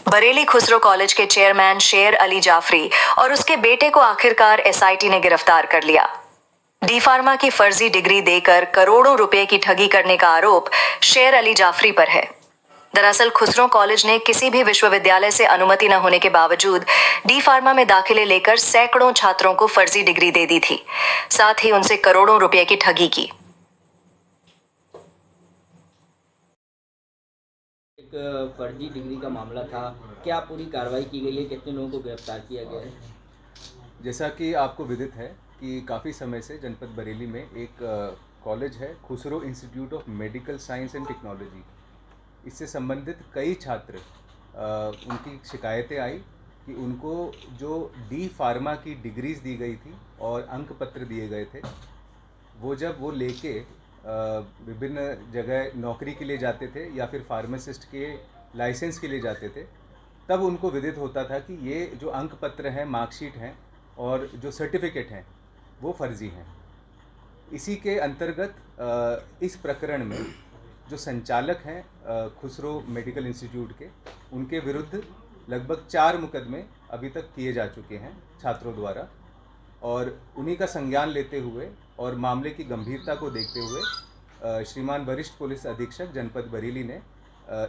Bareilly Khusro college के chairman शेर अली जाफरी और उसके बेटे को आखिरकार एसआईटी ने गिरफ्तार कर लिया। डी फार्मा की फर्जी डिग्री देकर करोड़ों रुपए की ठगी करने का आरोप शेर अली जाफरी पर है। दरअसल खुसरो कॉलेज ने किसी भी विश्वविद्यालय से अनुमति न होने के बावजूद डी फार्मा में दाखिले लेकर सैकड़ों छात्रों को फर्जी डिग्री दे दी थी, साथ ही उनसे करोड़ों रुपए की ठगी की। एक फर्जी डिग्री का मामला था, क्या पूरी कार्रवाई की गई है, कितने लोगों को गिरफ्तार किया गया है? जैसा कि आपको विदित है कि काफ़ी समय से जनपद बरेली में एक कॉलेज है, Khusro institute of medical science and technology. इससे संबंधित कई छात्र उनकी शिकायतें आई कि उनको जो डी फार्मा की डिग्रीज़ दी गई थी और अंक पत्र दिए गए थे, वो जब वो लेके विभिन्न जगह नौकरी के लिए जाते थे या फिर फार्मासिस्ट के लाइसेंस के लिए जाते थे, तब उनको विदित होता था कि ये जो अंक पत्र हैं, मार्कशीट हैं और जो सर्टिफिकेट हैं वो फर्जी हैं। इसी के अंतर्गत इस प्रकरण में जो संचालक हैं खुसरो मेडिकल इंस्टीट्यूट के, उनके विरुद्ध लगभग 4 मुकदमे अभी तक किए जा चुके हैं छात्रों द्वारा, और उन्हीं का संज्ञान लेते हुए और मामले की गंभीरता को देखते हुए श्रीमान वरिष्ठ पुलिस अधीक्षक जनपद बरेली ने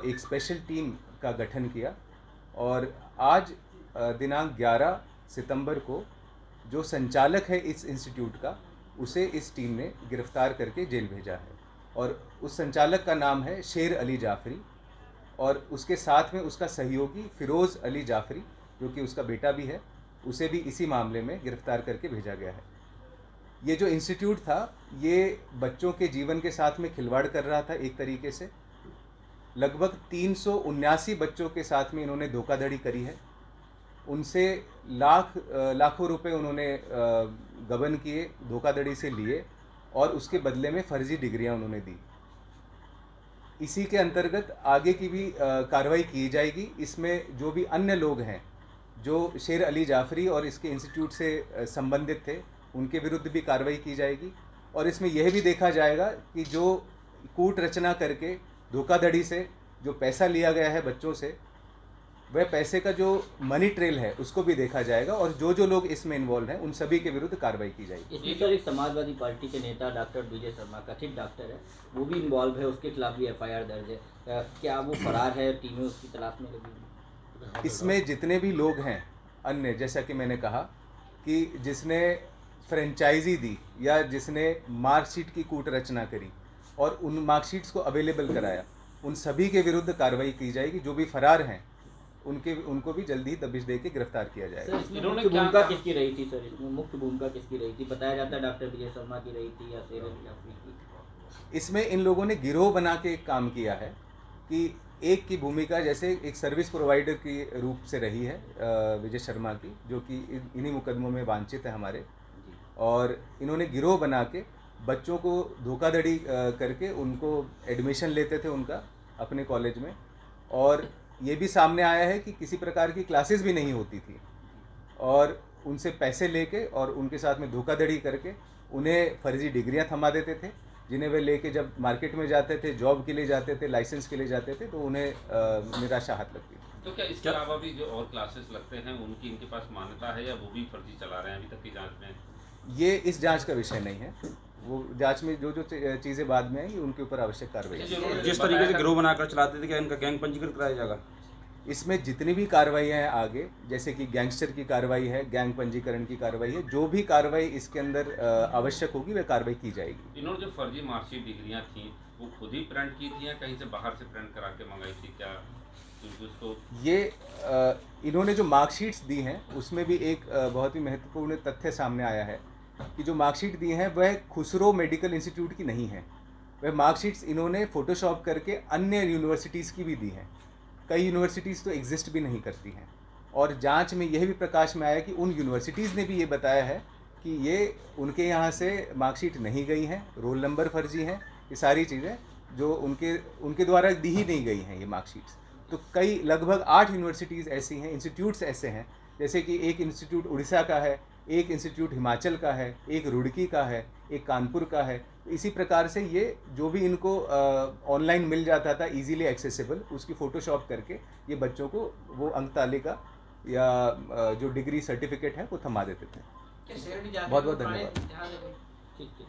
एक स्पेशल टीम का गठन किया और आज दिनांक 11 सितंबर को जो संचालक है इस इंस्टीट्यूट का, उसे इस टीम ने गिरफ्तार करके जेल भेजा है। और उस संचालक का नाम है शेर अली जाफरी और उसके साथ में उसका सहयोगी फिरोज़ अली जाफरी, जो कि उसका बेटा भी है, उसे भी इसी मामले में गिरफ्तार करके भेजा गया है। ये जो इंस्टीट्यूट था, ये बच्चों के जीवन के साथ में खिलवाड़ कर रहा था। एक तरीके से लगभग 379 बच्चों के साथ में इन्होंने धोखाधड़ी करी है। उनसे लाखों रुपए उन्होंने गबन किए, धोखाधड़ी से लिए और उसके बदले में फर्जी डिग्रियां उन्होंने दी। इसी के अंतर्गत आगे की भी कार्रवाई की जाएगी। इसमें जो भी अन्य लोग हैं जो शेर अली जाफरी और इसके इंस्टीट्यूट से संबंधित थे, उनके विरुद्ध भी कार्रवाई की जाएगी। और इसमें यह भी देखा जाएगा कि जो कूट रचना करके धोखाधड़ी से जो पैसा लिया गया है बच्चों से, वह पैसे का जो मनी ट्रेल है उसको भी देखा जाएगा और जो लोग इसमें इन्वॉल्व हैं उन सभी के विरुद्ध कार्रवाई की जाएगी। इसमें सर एक समाजवादी पार्टी के नेता डॉक्टर विजय शर्मा, कथित डॉक्टर है, वो भी इन्वॉल्व है, उसके खिलाफ भी एफआईआर दर्ज है। क्या वो फरार है, टीमें उसकी तलाश में लगी? इसमें जितने भी लोग हैं अन्य, जैसा कि मैंने कहा कि जिसने फ्रेंचाइजी दी या जिसने मार्कशीट की कूट रचना करी और उन मार्कशीट्स को अवेलेबल कराया, उन सभी के विरुद्ध कार्रवाई की जाएगी। जो भी फरार हैं उनको भी जल्दी ही दबिश दे के गिरफ्तार किया जाएगा। मुख्य भूमिका किसकी रही थी सर? इसमें मुख्य भूमिका किसकी रही थी? बताया जाता है डॉक्टर विजय शर्मा की रही थी या शेर अली जाफरी की? इसमें इन लोगों ने गिरोह बना के काम किया है कि एक की भूमिका जैसे एक सर्विस प्रोवाइडर की रूप से रही है विजय शर्मा की, जो कि इन्हीं मुकदमों में वांछित है हमारे, और इन्होंने गिरोह बना के बच्चों को धोखाधड़ी करके उनको एडमिशन लेते थे उनका अपने कॉलेज में, और ये भी सामने आया है कि किसी प्रकार की क्लासेस भी नहीं होती थी और उनसे पैसे लेके और उनके साथ में धोखाधड़ी करके उन्हें फर्जी डिग्रियां थमा देते थे, जिन्हें वे लेके जब मार्केट में जाते थे, जॉब के लिए जाते थे, लाइसेंस के लिए जाते थे, तो उन्हें निराशा हाथ लगती थी। तो क्या इसके अलावा भी जो और क्लासेस लगते हैं उनकी इनके पास मान्यता है या वो भी फर्जी चला रहे हैं अभी तक की जांच में? ये इस जांच का विषय नहीं है। वो जांच में जो चीज़ें बाद में आएंगी उनके ऊपर आवश्यक कार्रवाई। जिस तरीके से गिरोह बनाकर चलाते थे, क्या इनका गैंग पंजीकृत कराया जाएगा? इसमें जितनी भी कार्रवाइयाँ हैं आगे, जैसे कि गैंगस्टर की कार्रवाई है, गैंग पंजीकरण की कार्रवाई है, जो भी कार्रवाई इसके अंदर आवश्यक होगी वह कार्रवाई की जाएगी। इन्होंने जो फर्जी मार्कशीट डिग्रियां थी वो खुद ही प्रिंट की थी या कहीं से बाहर से प्रिंट करा के मंगाई थी? क्या उसको ये इन्होंने जो मार्कशीट्स दी हैं उसमें भी एक बहुत ही महत्वपूर्ण तथ्य सामने आया है कि जो मार्कशीट दी हैं वह खुसरो मेडिकल इंस्टीट्यूट की नहीं है। वह मार्कशीट्स इन्होंने फ़ोटोशॉप करके अन्य यूनिवर्सिटीज़ की भी दी हैं। कई यूनिवर्सिटीज़ तो एग्जिस्ट भी नहीं करती हैं, और जांच में यह भी प्रकाश में आया कि उन यूनिवर्सिटीज़ ने भी ये बताया है कि ये उनके यहाँ से मार्कशीट नहीं गई हैं, रोल नंबर फर्जी हैं, ये सारी चीज़ें जो उनके द्वारा दी ही नहीं गई हैं ये मार्कशीट्स। तो लगभग 8 यूनिवर्सिटीज़ ऐसी हैं, इंस्टीट्यूट्स ऐसे हैं, जैसे कि एक इंस्टीट्यूट उड़ीसा का है, एक इंस्टीट्यूट हिमाचल का है, एक रुड़की का है, एक कानपुर का है। इसी प्रकार से ये जो भी इनको ऑनलाइन मिल जाता था इजीली एक्सेसिबल, उसकी फ़ोटोशॉप करके ये बच्चों को वो अंक तालिका या जो डिग्री सर्टिफिकेट है वो थमा देते थे। बहुत बहुत धन्यवाद। ठीक ठीक।